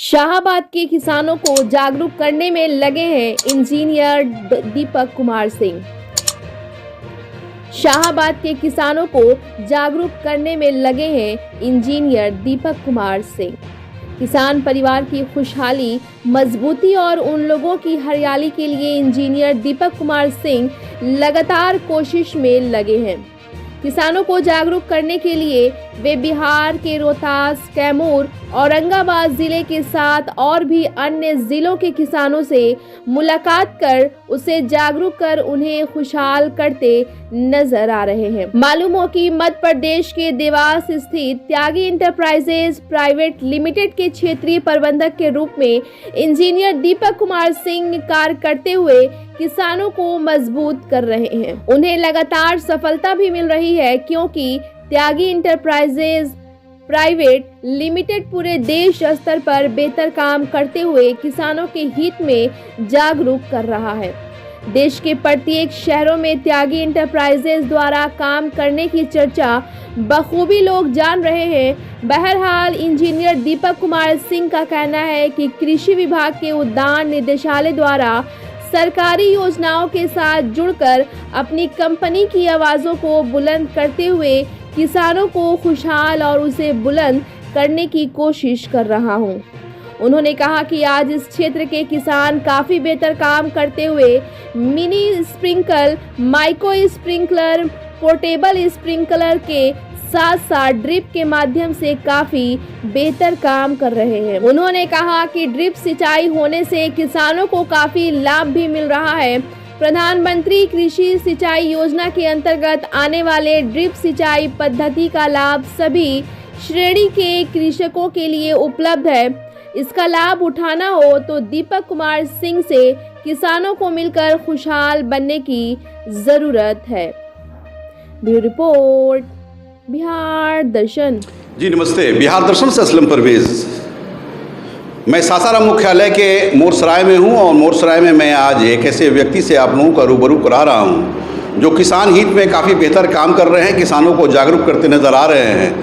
शाहाबाद के किसानों को जागरूक करने में लगे हैं इंजीनियर दीपक कुमार सिंह। शाहाबाद के किसानों को जागरूक करने में लगे हैं इंजीनियर दीपक कुमार सिंह। किसान परिवार की खुशहाली, मजबूती और उन लोगों की हरियाली के लिए इंजीनियर दीपक कुमार सिंह लगातार कोशिश में लगे हैं। किसानों को जागरूक करने के लिए वे बिहार के रोहतास, कैमूर, औरंगाबाद जिले के साथ और भी अन्य जिलों के किसानों से मुलाकात कर उसे जागरूक कर उन्हें खुशहाल करते नजर आ रहे हैं। मालूम हो कि मध्य प्रदेश के देवास स्थित त्यागी इंटरप्राइजेज प्राइवेट लिमिटेड के क्षेत्रीय प्रबंधक के रूप में इंजीनियर दीपक कुमार सिंह कार्य करते हुए किसानों को मजबूत कर रहे हैं। उन्हें लगातार सफलता भी मिल रही है, क्योंकि त्यागी इंटरप्राइजेज प्राइवेट लिमिटेड पूरे देश स्तर पर बेहतर काम करते हुए किसानों के हित में जागरूक कर रहा है। देश के प्रत्येक शहरों में त्यागी इंटरप्राइजेज द्वारा काम करने की चर्चा बखूबी लोग जान रहे हैं। बहरहाल इंजीनियर दीपक कुमार सिंह का कहना है कि कृषि विभाग के उद्यान निदेशालय द्वारा सरकारी योजनाओं के साथ जुड़कर अपनी कंपनी की आवाज़ों को बुलंद करते हुए किसानों को खुशहाल और उसे बुलंद करने की कोशिश कर रहा हूं। उन्होंने कहा कि आज इस क्षेत्र के किसान काफ़ी बेहतर काम करते हुए mini sprinkler, micro sprinkler, portable sprinkler के साथ साथ ड्रिप के माध्यम से काफ़ी बेहतर काम कर रहे हैं। उन्होंने कहा कि ड्रिप सिंचाई होने से किसानों को काफ़ी लाभ भी मिल रहा है। प्रधानमंत्री कृषि सिंचाई योजना के अंतर्गत आने वाले ड्रिप सिंचाई पद्धति का लाभ सभी श्रेणी के कृषकों के लिए उपलब्ध है। इसका लाभ उठाना हो तो दीपक कुमार सिंह से किसानों को मिलकर खुशहाल बनने की ज़रूरत है। ब्यूरो रिपोर्ट, बिहार दर्शन। जी नमस्ते, बिहार दर्शन से असलम परवेज़। मैं सासाराम मुख्यालय के मोरसराय में हूं और मोरसराय में मैं आज एक ऐसे व्यक्ति से आप लोगों का रूबरू करा रहा हूं जो किसान हित में काफ़ी बेहतर काम कर रहे हैं, किसानों को जागरूक करते नज़र आ रहे हैं।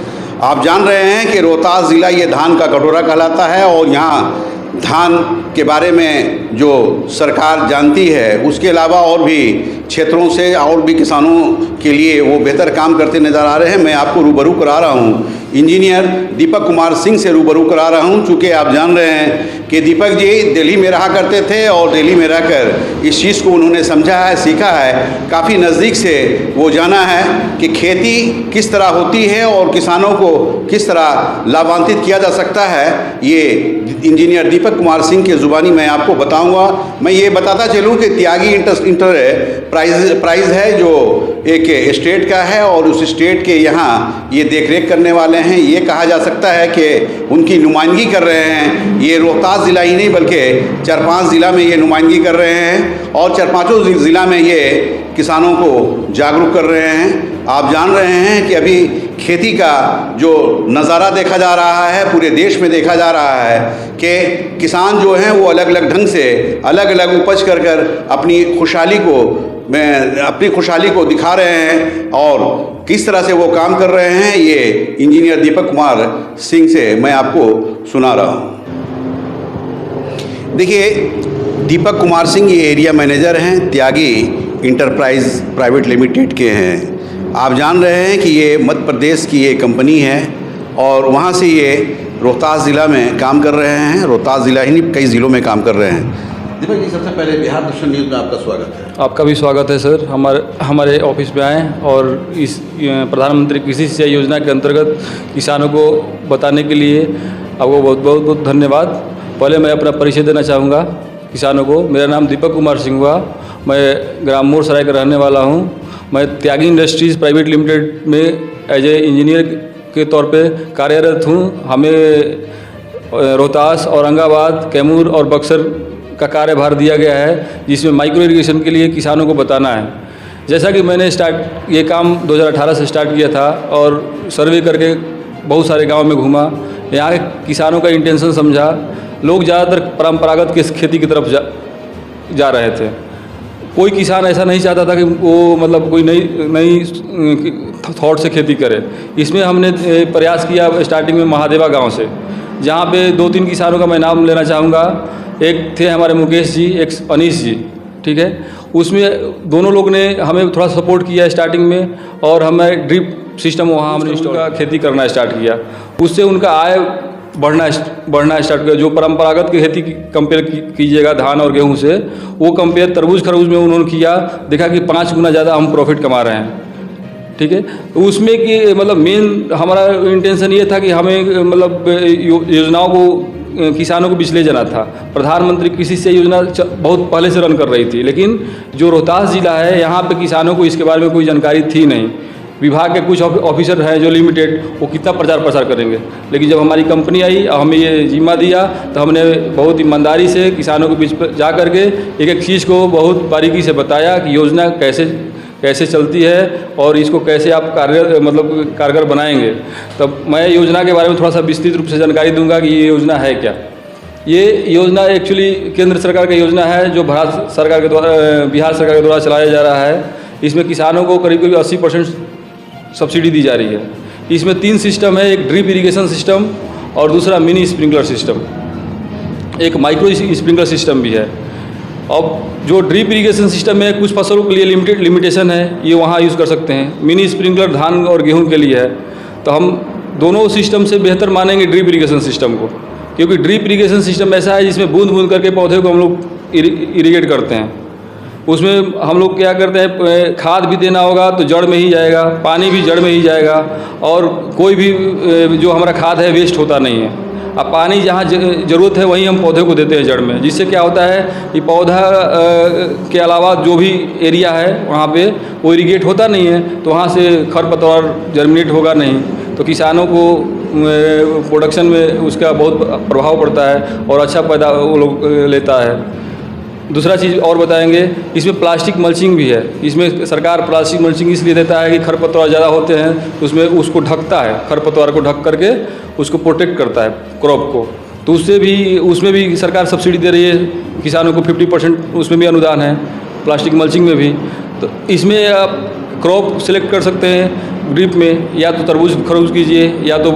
आप जान रहे हैं कि रोहतास ज़िला ये धान का कटोरा कहलाता है और यहाँ धान के बारे में जो सरकार जानती है, उसके अलावा और भी क्षेत्रों से और भी किसानों के लिए वो बेहतर काम करते नज़र आ रहे हैं। मैं आपको रूबरू करा रहा हूँ इंजीनियर दीपक कुमार सिंह से रूबरू करा रहा हूँ। चूँकि आप जान रहे हैं कि दीपक जी दिल्ली में रहा करते थे और दिल्ली में रहकर इस चीज़ को उन्होंने समझा है, सीखा है, काफ़ी नज़दीक से वो जाना है कि खेती किस तरह होती है और किसानों को किस तरह लाभान्वित किया जा सकता है। ये इंजीनियर दीपक कुमार सिंह के ज़ुबानी मैं आपको बताऊंगा। मैं ये बताता चलूं कि त्यागी प्राइज़ है जो एक स्टेट का है और उस स्टेट के यहाँ ये देखरेख करने वाले हैं। ये कहा जा सकता है कि उनकी नुमाइंदगी कर रहे हैं। ये रोहतास ज़िला ही नहीं बल्कि 4-5 ज़िला में ये नुमाइंदगी कर रहे हैं और 4-5 ज़िला में ये किसानों को जागरूक कर रहे हैं। आप जान रहे हैं कि अभी खेती का जो नज़ारा देखा जा रहा है, पूरे देश में देखा जा रहा है कि किसान जो हैं वो अलग अलग ढंग से अलग अलग उपज कर अपनी खुशहाली को दिखा रहे हैं और किस तरह से वो काम कर रहे हैं, ये इंजीनियर दीपक कुमार सिंह से मैं आपको सुना रहा हूँ। देखिए, दीपक कुमार सिंह ये एरिया मैनेजर हैं, त्यागी इंटरप्राइज प्राइवेट लिमिटेड के हैं। आप जान रहे हैं कि ये मध्य प्रदेश की ये कंपनी है और वहाँ से ये रोहतास ज़िला में काम कर रहे हैं। रोहतास ज़िला ही नहीं, कई ज़िलों में काम कर रहे हैं। दीपक जी, सबसे पहले बिहार दर्शन न्यूज़ में आपका स्वागत है। आपका भी स्वागत है सर। हमारे ऑफिस में आएँ और इस प्रधानमंत्री कृषि सिंचाई योजना के अंतर्गत किसानों को बताने के लिए आपको बहुत बहुत धन्यवाद। पहले मैं अपना परिचय देना चाहूँगा किसानों को। मेरा नाम दीपक कुमार सिंह हुआ। मैं ग्राम मोरसराय का रहने वाला हूँ। मैं त्यागी इंडस्ट्रीज़ प्राइवेट लिमिटेड में एज ए इंजीनियर के तौर पे कार्यरत हूँ। हमें रोहतास, औरंगाबाद, कैमूर और बक्सर का कार्यभार दिया गया है, जिसमें माइक्रो इरिगेशन के लिए किसानों को बताना है। जैसा कि मैंने ये काम 2018 से स्टार्ट किया था और सर्वे करके बहुत सारे गाँव में घूमा, यहाँ के किसानों का इंटेंशन समझा। लोग ज़्यादातर परंपरागत खेती की तरफ जा रहे थे। कोई किसान ऐसा नहीं चाहता था कि वो मतलब कोई नई थॉट से खेती करे। इसमें हमने प्रयास किया स्टार्टिंग में महादेवा गांव से। जहाँ पे 2-3 किसानों का मैं नाम लेना चाहूँगा। एक थे हमारे मुकेश जी, एक अनीश जी, ठीक है। उसमें दोनों लोग ने हमें थोड़ा सपोर्ट किया स्टार्टिंग में, और हमें ड्रिप सिस्टम वहाँ हमने उनका खेती करना स्टार्ट किया। उससे उनका आय बढ़ना स्टार्ट किया। जो परंपरागत की खेती कंपेयर कीजिएगा धान और गेहूं से, वो कंपेयर तरबूज खरबूज में उन्होंने किया, देखा कि 5 गुना ज़्यादा हम प्रॉफिट कमा रहे हैं, ठीक है। उसमें कि मतलब मेन हमारा इंटेंशन ये था कि हमें मतलब योजनाओं को किसानों को पिछले जाना था। प्रधानमंत्री कृषि सिंचाई योजना बहुत पहले से रन कर रही थी, लेकिन जो रोहतास ज़िला है यहाँ पे किसानों को इसके बारे में कोई जानकारी थी नहीं। विभाग के कुछ ऑफिसर हैं जो लिमिटेड, वो कितना प्रचार प्रसार करेंगे। लेकिन जब हमारी कंपनी आई और हमें ये जिम्मा दिया, तो हमने बहुत ईमानदारी से किसानों के बीच जा कर के एक एक चीज़ को बहुत बारीकी से बताया कि योजना कैसे चलती है और इसको कैसे आप कारगर बनाएंगे। तब मैं योजना के बारे में थोड़ा सा विस्तृत रूप से जानकारी दूंगा कि ये योजना है क्या। ये योजना एक्चुअली केंद्र सरकार की योजना है, जो बिहार सरकार के द्वारा चलाया जा रहा है। इसमें किसानों को करीब 80% सब्सिडी दी जा रही है। इसमें 3 सिस्टम है, एक ड्रिप इरिगेशन सिस्टम और दूसरा मिनी स्प्रिंकलर सिस्टम, एक माइक्रो स्प्रिंकलर सिस्टम भी है। अब जो ड्रिप इरिगेशन सिस्टम है, कुछ फसलों के लिए लिमिटेशन है, ये वहाँ यूज़ कर सकते हैं। मिनी स्प्रिंकलर धान और गेहूं के लिए है। तो हम दोनों सिस्टम से बेहतर मानेंगे ड्रिप इरिगेशन सिस्टम को, क्योंकि ड्रिप इरिगेशन सिस्टम ऐसा है जिसमें बूंद बूंद करके पौधे को हम लोग इरिगेट करते हैं। उसमें हम लोग क्या करते हैं, खाद भी देना होगा तो जड़ में ही जाएगा, पानी भी जड़ में ही जाएगा, और कोई भी जो हमारा खाद है वेस्ट होता नहीं है। अब पानी जहाँ ज़रूरत है वहीं हम पौधे को देते हैं जड़ में, जिससे क्या होता है कि पौधा के अलावा जो भी एरिया है वहाँ पे वो इरिगेट होता नहीं है, तो वहाँ से खरपतवार जर्मिनेट होगा नहीं, तो किसानों को प्रोडक्शन में उसका बहुत प्रभाव पड़ता है और अच्छा पैदा वो लोग लेता है। दूसरा चीज़ और बताएंगे, इसमें प्लास्टिक मल्चिंग भी है। इसमें सरकार प्लास्टिक मल्चिंग इसलिए देता है कि खरपतवार ज़्यादा होते हैं तो उसमें उसको ढकता है, खरपतवार को ढक करके उसको प्रोटेक्ट करता है क्रॉप को। तो उसमें भी सरकार सब्सिडी दे रही है किसानों को, 50% उसमें भी अनुदान है, प्लास्टिक मल्चिंग में भी। तो इसमें आप क्रॉप सिलेक्ट कर सकते हैं ड्रिप में, या तो तरबूज खरबूज कीजिए, या तो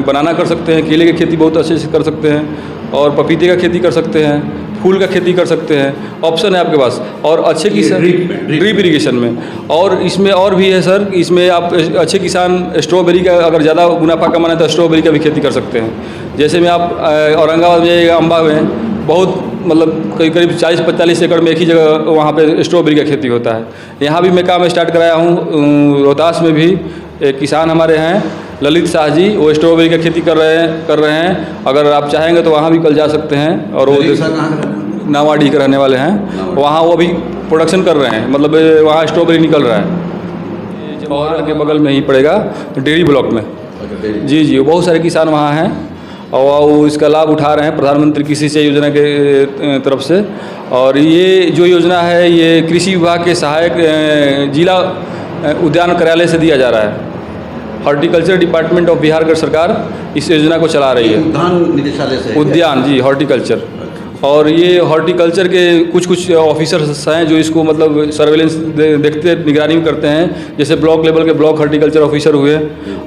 बनाना कर सकते हैं, केले की खेती बहुत अच्छे से कर सकते हैं, और पपीते का खेती कर सकते हैं, फूल का खेती कर सकते हैं। ऑप्शन है आपके पास। और अच्छे किसान ड्रिप इरिगेशन में, और इसमें और भी है सर, इसमें आप अच्छे किसान स्ट्रॉबेरी का अगर ज़्यादा मुनाफा कमाना है तो स्ट्रॉबेरी का भी खेती कर सकते हैं। जैसे में आप औरंगाबाद में अम्बा में बहुत मतलब करीब 40-45 एकड़ में एक ही जगह वहाँ पे स्ट्रॉबेरी का खेती होता है। यहाँ भी मैं काम स्टार्ट कराया हूँ। रोहतास में भी एक किसान हमारे हैं ललित शाह जी, वो स्ट्रॉबेरी का खेती कर रहे हैं। अगर आप चाहेंगे तो वहाँ भी कल जा सकते हैं। और वो नावाडी के रहने वाले हैं, वहाँ वो भी प्रोडक्शन कर रहे हैं, मतलब वहाँ स्ट्रॉबेरी निकल रहा है। और के बगल में ही पड़ेगा डेयरी ब्लॉक में। जी, बहुत सारे किसान वहाँ हैं और वो इसका लाभ उठा रहे हैं प्रधानमंत्री कृषि सिंचाई योजना के तरफ से। और ये जो योजना है ये कृषि विभाग के सहायक जिला उद्यान कार्यालय से दिया जा रहा है। हॉर्टिकल्चर डिपार्टमेंट ऑफ बिहार सरकार इस योजना को चला रही है। उद्यान निदेशालय से उद्यान जी, हॉर्टिकल्चर। और ये हॉर्टिकल्चर के कुछ ऑफिसर्स हैं जो इसको मतलब सर्वेलेंस देखते निगरानी करते हैं। जैसे ब्लॉक लेवल के ब्लॉक हॉर्टिकल्चर ऑफिसर हुए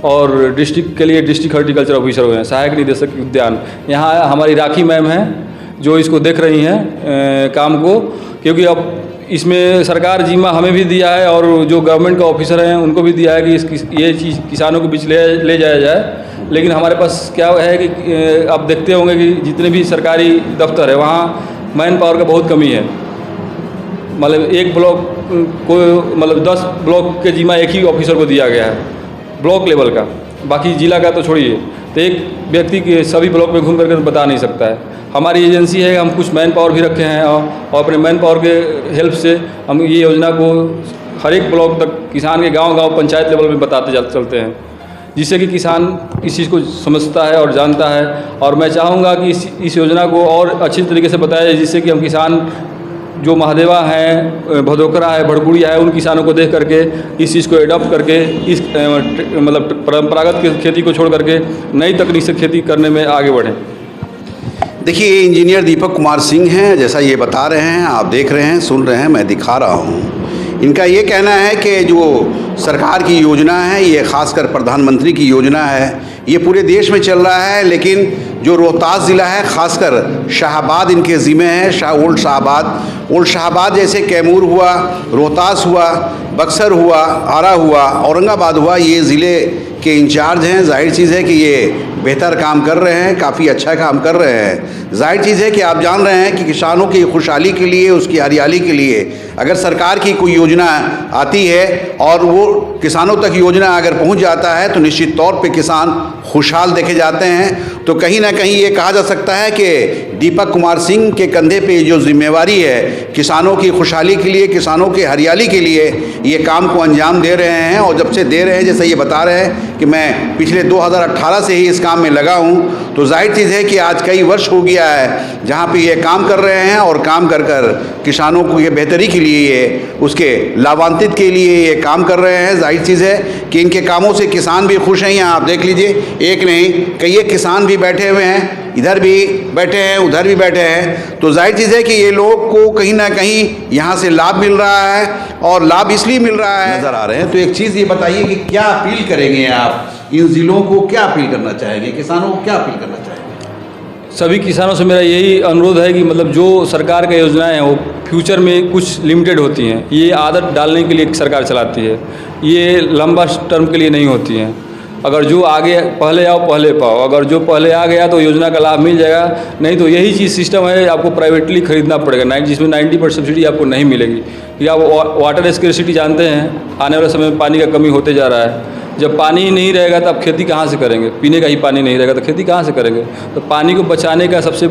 और डिस्ट्रिक्ट के लिए डिस्ट्रिक्ट हॉर्टिकल्चर ऑफिसर हुए हैं, सहायक निदेशक उद्यान। यहाँ हमारी राखी मैम हैं जो इसको देख रही हैं काम को, क्योंकि अब इसमें सरकार जिम्मा हमें भी दिया है और जो गवर्नमेंट का ऑफिसर हैं उनको भी दिया है कि ये चीज़ किसानों के बीच ले जाया जाए। लेकिन हमारे पास क्या है कि आप देखते होंगे कि जितने भी सरकारी दफ्तर है वहाँ मैन पावर का बहुत कमी है। मतलब एक ब्लॉक को मतलब 10 ब्लॉक के जिम्मा एक ही ऑफिसर को दिया गया है ब्लॉक लेवल का, बाकी जिला का तो छोड़िए। तो एक व्यक्ति के सभी ब्लॉक में घूम करके बता नहीं सकता है। हमारी एजेंसी है, हम कुछ मैन पावर भी रखे हैं और अपने मैन पावर के हेल्प से हम ये योजना को हर एक ब्लॉक तक किसान के गांव-गांव पंचायत लेवल में बताते चलते हैं, जिससे कि किसान इस चीज़ को समझता है और जानता है। और मैं चाहूँगा कि इस योजना को और अच्छी तरीके से बताया जाए, जिससे कि हम किसान जो महादेवा हैं, भदोकरा है, भड़कुड़िया है, उन किसानों को देख करके इस चीज़ को एडॉप्ट करके इस मतलब परंपरागत खेती को छोड़ करके नई तकनीक से खेती करने में आगे बढ़ें। देखिए, ये इंजीनियर दीपक कुमार सिंह हैं, जैसा ये बता रहे हैं, आप देख रहे हैं, सुन रहे हैं, मैं दिखा रहा हूँ। इनका ये कहना है कि जो सरकार की योजना है, ये खासकर प्रधानमंत्री की योजना है, ये पूरे देश में चल रहा है, लेकिन जो रोहतास ज़िला है, ख़ासकर शाहाबाद इनके ज़िम्मे है। ओल्ड शाहाबाद जैसे कैमूर हुआ, रोहतास हुआ, बक्सर हुआ, आरा हुआ, औरंगाबाद हुआ, ये ज़िले के इंचार्ज हैं। जाहिर चीज़ है कि ये बेहतर काम कर रहे हैं, काफ़ी अच्छा काम कर रहे हैं। जाहिर चीज़ है कि आप जान रहे हैं कि किसानों की खुशहाली के लिए, उसकी हरियाली के लिए अगर सरकार की कोई योजना आती है और वो किसानों तक योजना अगर पहुंच जाता है तो निश्चित तौर पे किसान खुशहाल देखे जाते हैं। तो कहीं ना कहीं ये कहा जा सकता है कि दीपक कुमार सिंह के कंधे पे जो जिम्मेवारी है किसानों की खुशहाली के लिए, किसानों की हरियाली के लिए, ये काम को अंजाम दे रहे हैं। और जब से दे रहे हैं, जैसे ये बता रहे हैं कि मैं पिछले 2018 से ही इस काम में लगा हूँ, तो जाहिर चीज़ है कि आज कई वर्ष हो गया है जहाँ पे ये काम कर रहे हैं और काम कर कर किसानों को ये बेहतरी के लिए, ये उसके लाभान्वित के लिए ये काम कर रहे हैं। जाहिर चीज़ है कि इनके कामों से किसान भी खुश हैं। यहाँ आप देख लीजिए, एक नहीं कई एक किसान भी बैठे हुए हैं, इधर भी बैठे हैं, उधर भी बैठे हैं। तो जाहिर चीज़ है कि ये लोग को कहीं ना कहीं यहाँ से लाभ मिल रहा है, और लाभ इसलिए मिल रहा है नज़र आ रहे हैं। तो एक चीज़ ये बताइए कि क्या अपील करेंगे आप इन ज़िलों को, क्या अपील करना चाहेंगे, किसानों को क्या अपील करना चाहेंगे? सभी किसानों से मेरा यही अनुरोध है कि मतलब जो सरकार की योजनाएं हैं वो फ्यूचर में कुछ लिमिटेड होती हैं। ये आदत डालने के लिए सरकार चलाती है, ये लंबा टर्म के लिए नहीं होती हैं। अगर जो आगे पहले आओ पहले पाओ, अगर जो पहले आ गया तो योजना का लाभ मिल जाएगा, नहीं तो यही चीज़ सिस्टम है, आपको प्राइवेटली खरीदना पड़ेगा, जिसमें 90% सब्सिडी आपको नहीं मिलेगी। या आप वाटर स्कैर्सिटी जानते हैं, आने वाले समय में पानी का कमी होते जा रहा है। जब पानी ही नहीं रहेगा तो आप खेती कहाँ से करेंगे? पीने का ही पानी नहीं रहेगा तो खेती कहाँ से करेंगे? तो पानी को बचाने का सबसे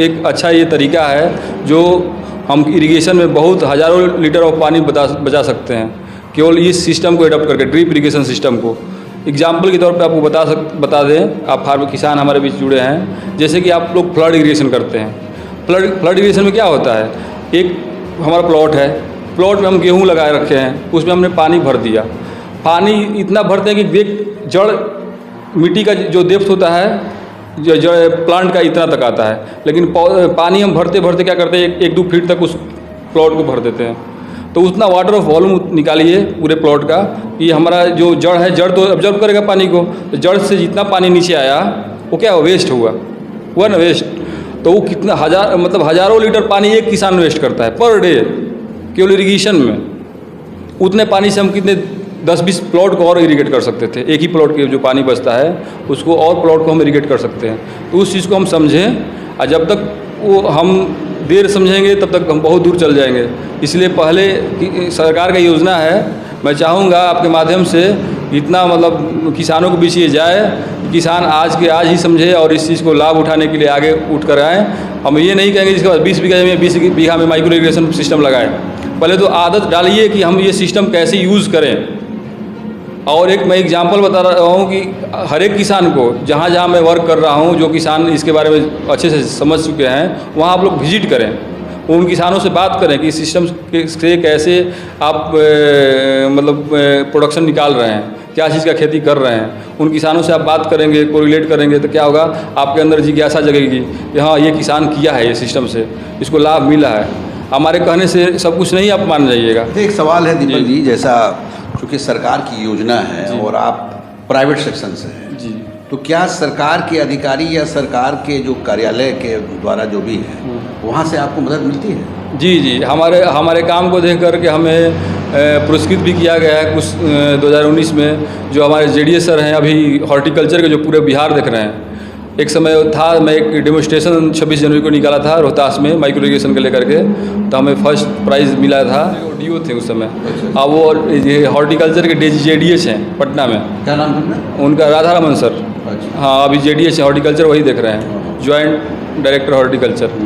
एक अच्छा ये तरीका है जो हम इरिगेशन में बहुत हज़ारों लीटर ऑफ पानी बचा सकते हैं, केवल इस सिस्टम को एडॉप्ट करके, ड्रिप इरिगेशन सिस्टम को। एग्जाम्पल के तौर पे आपको बता दें, आप फार्म किसान हमारे बीच जुड़े हैं, जैसे कि आप लोग फ्लड इरिगेशन करते हैं। फ्लड इरिगेशन में क्या होता है, एक हमारा प्लॉट है, प्लॉट में हम गेहूँ लगाए रखे हैं, उसमें हमने पानी भर दिया। पानी इतना भरते हैं कि जड़ मिट्टी का जो डेप्थ होता है, जो प्लांट का इतना तक आता है, लेकिन पानी हम भरते भरते क्या करते हैं, 1-2 फीट तक उस प्लॉट को भर देते हैं। तो उतना वाटर ऑफ वॉल्यूम निकालिए पूरे प्लॉट का। ये हमारा जो जड़ है, जड़ तो ऑब्जर्व करेगा पानी को, तो जड़ से जितना पानी नीचे आया वो क्या वेस्ट हुआ ना, वेस्ट। तो वो कितना हज़ारों लीटर पानी एक किसान वेस्ट करता है पर डे केवल इरिगेशन में। उतने पानी से हम कितने 10-20 प्लॉट को और इरिगेट कर सकते थे। एक ही प्लॉट के जो पानी बचता है उसको और प्लॉट को हम इरिगेट कर सकते हैं। तो उस चीज़ को हम समझें, और जब तक वो हम देर समझेंगे तब तक हम बहुत दूर चल जाएंगे। इसलिए पहले सरकार का योजना है, मैं चाहूँगा आपके माध्यम से इतना मतलब किसानों के बीच ये जाए, किसान आज के आज ही समझे और इस चीज़ को लाभ उठाने के लिए आगे उठ कर आएँ। हम ये नहीं कहेंगे जिसके बाद 20 बीघा में 20 बीघा में माइक्रो इरिगेशन सिस्टम लगाएं। पहले तो आदत डालिए कि हम ये सिस्टम कैसे यूज़ करें। और एक मैं एग्जांपल बता रहा हूँ कि हर एक किसान को, जहाँ जहाँ मैं वर्क कर रहा हूँ, जो किसान इसके बारे में अच्छे से समझ चुके हैं, वहाँ आप लोग विजिट करें, उन किसानों से बात करें कि सिस्टम से कैसे आप मतलब प्रोडक्शन निकाल रहे हैं, क्या चीज़ का खेती कर रहे हैं। उन किसानों से आप बात करेंगे, कोरिलेट करेंगे, तो क्या होगा, आपके अंदर जिज्ञासा जगेगी कि हाँ ये किसान किया है, ये सिस्टम से इसको लाभ मिला है। हमारे कहने से सब कुछ नहीं आप मान जाइएगा। एक सवाल है दीपक जी, जैसा चूँकि सरकार की योजना है और आप प्राइवेट सेक्शन से हैं जी, तो क्या सरकार के अधिकारी या सरकार के जो कार्यालय के द्वारा जो भी है वहाँ से आपको मदद मिलती है? जी, हमारे काम को देख करके हमें पुरस्कृत भी किया गया है कुछ 2019 में। जो हमारे JDS सर हैं, अभी हॉर्टिकल्चर के जो पूरे बिहार देख रहे हैं। एक समय था, मैं एक डेमोस्ट्रेशन 26 जनवरी को निकाला था रोहतास में माइक्रो इरिगेशन के लेकर के, तो हमें फर्स्ट प्राइज़ मिला था। DO थे उस समय। अब वो ये हॉर्टिकल्चर के JDS हैं पटना में। क्या नाम है उनका? राधा रमन सर। हाँ, अभी JDS है, हॉर्टिकल्चर वही देख रहे हैं, जॉइंट डायरेक्टर हॉर्टिकल्चर।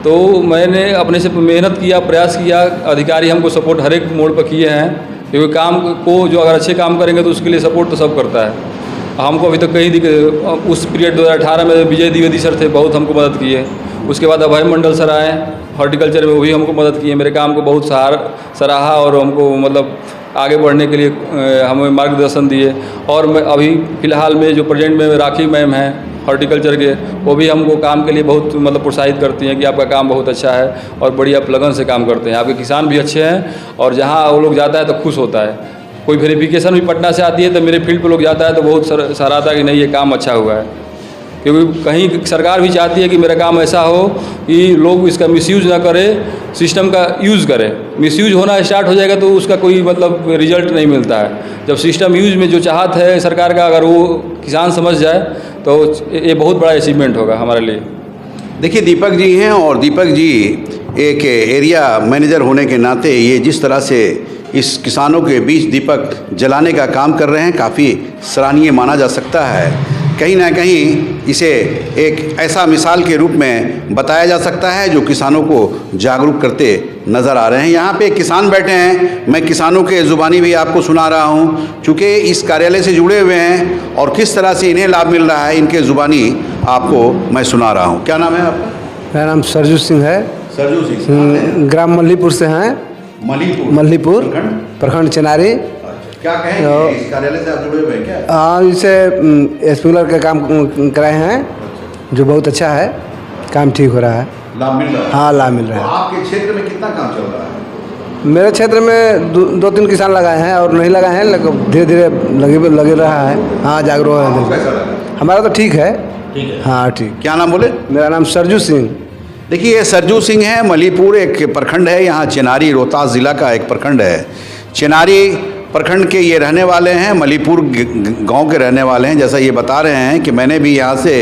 तो मैंने अपने से मेहनत किया, प्रयास किया, अधिकारी हमको सपोर्ट हर एक मोड़ पर किए हैं, क्योंकि काम को जो अगर अच्छे काम करेंगे तो उसके लिए सपोर्ट तो सब करता है। हमको अभी तक कहीं उस पीरियड 2018 में विजय द्विवेदी सर थे, बहुत हमको मदद किए। उसके बाद अभय मंडल सर आए हॉर्टिकल्चर में, वो भी हमको मदद किए, मेरे काम को बहुत सराहा और हमको मतलब आगे बढ़ने के लिए हमें मार्गदर्शन दिए। और मैं अभी फ़िलहाल में जो प्रेजेंट में राखी मैम हैं हॉर्टिकल्चर के, वो भी हमको काम के लिए बहुत मतलब प्रोत्साहित करती हैं कि आपका काम बहुत अच्छा है और बड़ी आप लगन से काम करते हैं, आपके किसान भी अच्छे हैं और जहाँ वो लोग जाता है तो खुश होता है। कोई वेरिफिकेशन भी पटना से आती है तो मेरे फील्ड पे लोग जाता है तो बहुत सराहता है कि नहीं ये काम अच्छा हुआ है, क्योंकि कहीं सरकार भी चाहती है कि मेरा काम ऐसा हो कि लोग इसका मिसयूज़ ना करे, सिस्टम का यूज़ करे। मिसयूज़ होना स्टार्ट हो जाएगा तो उसका कोई मतलब रिजल्ट नहीं मिलता है। जब सिस्टम यूज में जो चाहत है सरकार का, अगर वो किसान समझ जाए तो ये बहुत बड़ा अचीवमेंट होगा हमारे लिए। देखिए दीपक जी हैं, और दीपक जी एक एरिया मैनेजर होने के नाते ये जिस तरह से इस किसानों के बीच दीपक जलाने का काम कर रहे हैं, काफ़ी सराहनीय माना जा सकता है। कहीं ना कहीं इसे एक ऐसा मिसाल के रूप में बताया जा सकता है जो किसानों को जागरूक करते नज़र आ रहे हैं। यहाँ पे किसान बैठे हैं, मैं किसानों के ज़ुबानी भी आपको सुना रहा हूँ, चूँकि इस कार्यालय से जुड़े हुए हैं और किस तरह से इन्हें लाभ मिल रहा है इनके ज़ुबानी आपको मैं सुना रहा हूँ। क्या नाम है आपका? मेरा नाम सरजू सिंह है। सरजू सिंह, ग्राम मल्लीपुर से हैं। मल्लीपुर प्रखंड चेनारी। क्या कहेंगे इस कार्यालय से आप जुड़े हुए हैं क्या? हाँ, इसे स्पिंकलर का काम कराए हैं जो बहुत अच्छा है, काम ठीक हो रहा है, लाभ मिल रहा है। हाँ लाभ मिल रहा है। तो आपके क्षेत्र में कितना काम चल रहा है? मेरे क्षेत्र में दो तीन किसान लगाए हैं और नहीं लगाए हैं, लेकिन धीरे धीरे लगे रहा है। हाँ जागरूक है। कैसा लगा? हमारा तो ठीक है। हाँ ठीक। क्या नाम बोले? मेरा नाम सरजू सिंह। देखिए ये सरजू सिंह है, मलीपुर एक प्रखंड है, यहाँ चेनारी रोहतास ज़िला का एक प्रखंड है। चेनारी प्रखंड के ये रहने वाले हैं, मलीपुर गांव के रहने वाले हैं। जैसा ये बता रहे हैं कि मैंने भी यहाँ से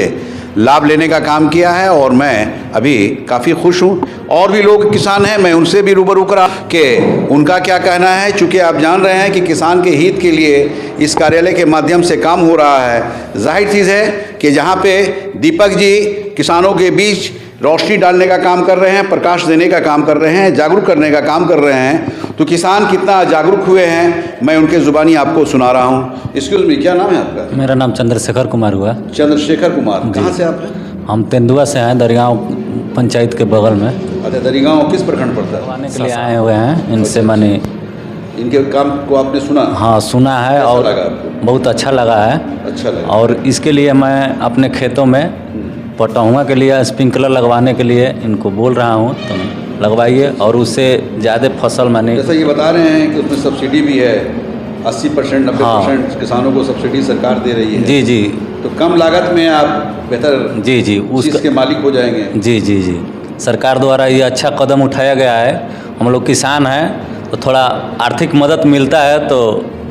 लाभ लेने का काम किया है और मैं अभी काफ़ी खुश हूँ। और भी लोग किसान हैं, मैं उनसे भी रूबरू करा कि उनका क्या कहना है। चूँकि आप जान रहे हैं कि किसान के हित के लिए इस कार्यालय के माध्यम से काम हो रहा है। जाहिर चीज़ है कि जहाँ पे दीपक जी किसानों के बीच रोशनी डालने का काम कर रहे हैं, प्रकाश देने का काम कर रहे हैं, जागरूक करने का काम कर रहे हैं, तो किसान कितना जागरूक हुए हैं मैं उनके ज़ुबानी आपको सुना रहा हूँ। एक्सक्यूज़ मी, क्या नाम है आपका? मेरा नाम चंद्रशेखर कुमार हुआ। चंद्रशेखर कुमार, कहाँ से आप हैं? हम तेंदुआ से हैं, दरियाव पंचायत के बगल में। अच्छा, दरियागांव किस प्रखंड पड़ता है? आने के लिए आए हुए हैं, इनसे मैंने इनके काम को आपने सुना? हाँ सुना है और लगा आपको? बहुत अच्छा लगा है। अच्छा लगा। और इसके लिए मैं अपने खेतों में पटौआ के लिए स्प्रिंकलर लगवाने के लिए इनको बोल रहा हूँ, तो लगवाइए और उससे ज़्यादा फसल मैंने। जैसा ये बता रहे हैं कि उसमें सब्सिडी भी है, 80% 90% किसानों को सब्सिडी सरकार दे रही है। जी जी। तो कम लागत में आप बेहतर जी जी उसके मालिक हो जाएंगे। जी जी जी। सरकार द्वारा ये अच्छा कदम उठाया गया है। हम लोग किसान हैं तो थोड़ा आर्थिक मदद मिलता है तो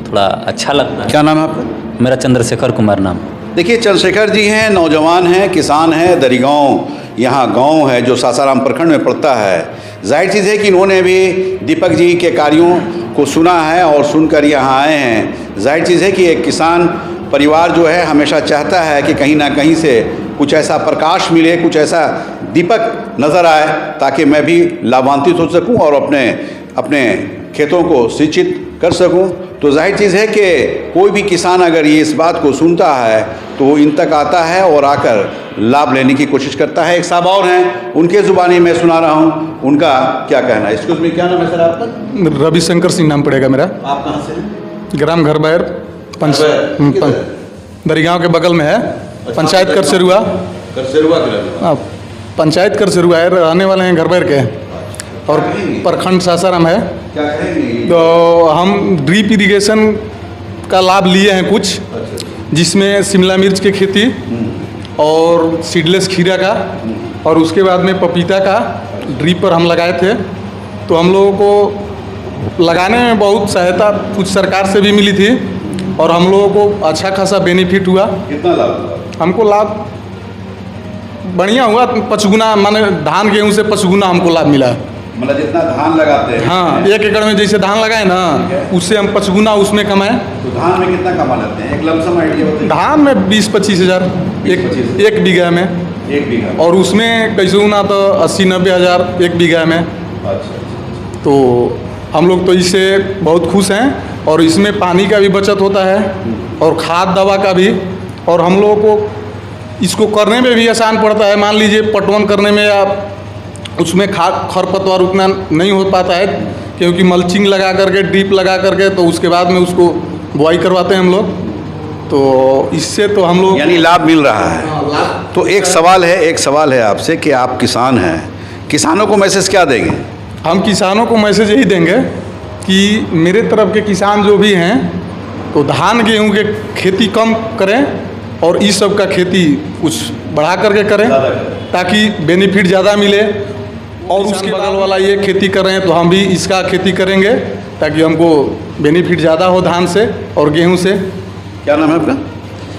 थोड़ा अच्छा लगता है। क्या नाम है आपका? मेरा चंद्रशेखर कुमार नाम। देखिए चंद्रशेखर जी हैं, नौजवान हैं, किसान हैं, दरिगांव यहाँ गांव है जो सासाराम प्रखंड में पड़ता है। जाहिर चीज़ है कि इन्होंने भी दीपक जी के कार्यों को सुना है और सुनकर यहाँ आए हैं। जाहिर चीज़ है कि एक किसान परिवार जो है हमेशा चाहता है कि कहीं ना कहीं से कुछ ऐसा प्रकाश मिले, कुछ ऐसा दीपक नज़र आए ताकि मैं भी लाभान्वित हो सकूँ और अपने खेतों को सिंचित कर सकूं। तो जाहिर चीज़ है कि कोई भी किसान अगर ये इस बात को सुनता है तो वो इन तक आता है और आकर लाभ लेने की कोशिश करता है। एक साहब और हैं, उनके ज़ुबानी में सुना रहा हूँ, उनका क्या कहना है। एक्सक्यूज़ मी, क्या नाम है सर आपका? रविशंकर सिंह नाम पड़ेगा मेरा। आप कहाँ से हैं? ग्राम घरबैर दरिगांव के बगल में है। पंचायत करसेरुआ पंचायत करसेरुआ है, रहने वाले हैं घरबैर के और प्रखंड सासाराम है। क्या कहेंगे? तो हम ड्रिप इरिगेशन का लाभ लिए हैं कुछ, जिसमें शिमला मिर्च की खेती और सीडलेस खीरा का और उसके बाद में पपीता का ड्रिप पर हम लगाए थे। तो हम लोगों को लगाने में बहुत सहायता कुछ सरकार से भी मिली थी और हम लोगों को अच्छा खासा बेनिफिट हुआ। कितना लाभ हुआ? हमको लाभ बढ़िया हुआ, 5 गुना, माने धान गेहूँ से 5 गुना हमको लाभ मिला। मतलब जितना धान लगाते हैं? हाँ, 1 एकड़ में जैसे धान लगाए ना, उससे हम 5 गुना उसमें कमाएं। तो धान में कितना कमा लेते हैं? एक लमसम आइडिया बताइए। धान में 20-25 हज़ार एक बीघा में। 1 बीघा? और उसमें कैसे ना तो 80-90 हज़ार 1 बीघा में। अच्छा। तो हम लोग तो इससे बहुत खुश हैं और इसमें पानी का भी बचत होता है और खाद दवा का भी। और हम लोगों को इसको करने में भी आसान पड़ता है। मान लीजिए पटवन करने में या उसमें खरपतवार उतना नहीं हो पाता है, क्योंकि मल्चिंग लगा करके, ड्रिप लगा करके, तो उसके बाद में उसको बुआई करवाते हैं हम लोग। तो इससे तो हम लोग यानी लाभ मिल रहा है। तो एक सवाल है आपसे कि आप किसान हैं, किसानों को मैसेज क्या देंगे? हम किसानों को मैसेज यही देंगे कि मेरे तरफ के किसान जो भी हैं तो धान गेहूं के खेती कम करें और इस सब का खेती कुछ बढ़ा करके करें ताकि बेनिफिट ज़्यादा मिले। और उसके बगल वाला ये खेती कर रहे हैं तो हम भी इसका खेती करेंगे ताकि हमको बेनिफिट ज़्यादा हो धान से और गेहूं से। क्या नाम है आपका?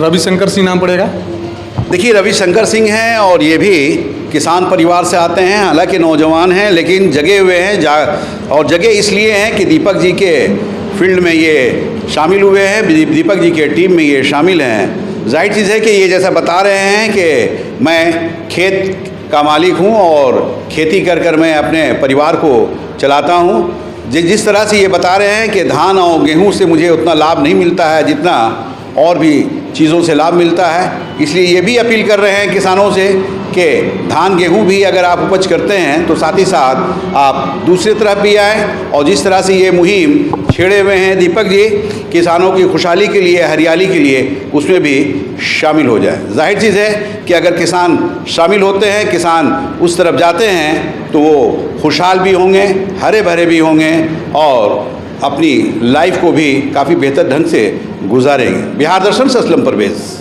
रविशंकर सिंह नाम पड़ेगा। देखिए, रविशंकर सिंह हैं और ये भी किसान परिवार से आते हैं। हालांकि नौजवान हैं लेकिन जगे हुए हैं और जगे इसलिए हैं कि दीपक जी के फील्ड में ये शामिल हुए हैं, दीपक जी के टीम में ये शामिल हैं। जाहिर चीज़ है कि ये जैसा बता रहे हैं कि मैं खेत का मालिक हूँ और खेती कर कर मैं अपने परिवार को चलाता हूँ। जिस तरह से ये बता रहे हैं कि धान और गेहूँ से मुझे उतना लाभ नहीं मिलता है जितना और भी चीज़ों से लाभ मिलता है, इसलिए ये भी अपील कर रहे हैं किसानों से कि धान गेहूं भी अगर आप उपज करते हैं तो साथ ही साथ आप दूसरी तरफ भी आएँ और जिस तरह से ये मुहिम छेड़े हुए हैं दीपक जी किसानों की खुशहाली के लिए, हरियाली के लिए, उसमें भी शामिल हो जाए। जाहिर चीज़ है कि अगर किसान शामिल होते हैं, किसान उस तरफ जाते हैं तो वो खुशहाल भी होंगे, हरे भरे भी होंगे और अपनी लाइफ को भी काफ़ी बेहतर ढंग से गुजारेंगे। बिहार दर्शन से असलम परवेज़।